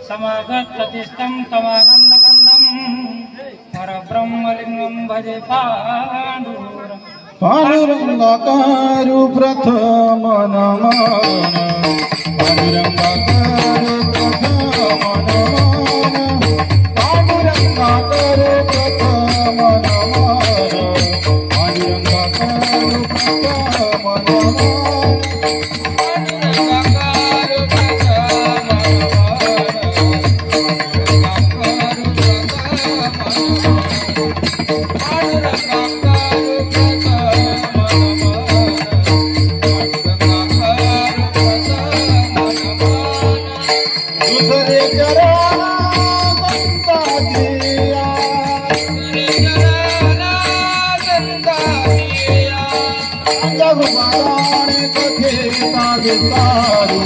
समागततिष्ठं तवानन्दकन्दं परब्रह्मलिङ्गं भजे पांडुरंगाकारु प्रथम नमन पांडुरंगाकारु प्रथम नमन पांडुरंगाकारु प्रथम नमन पांडुरंगाकारु प्रथम नमन दूसरे चरण संता दिया अंधभुवादाने कथे तागे तारू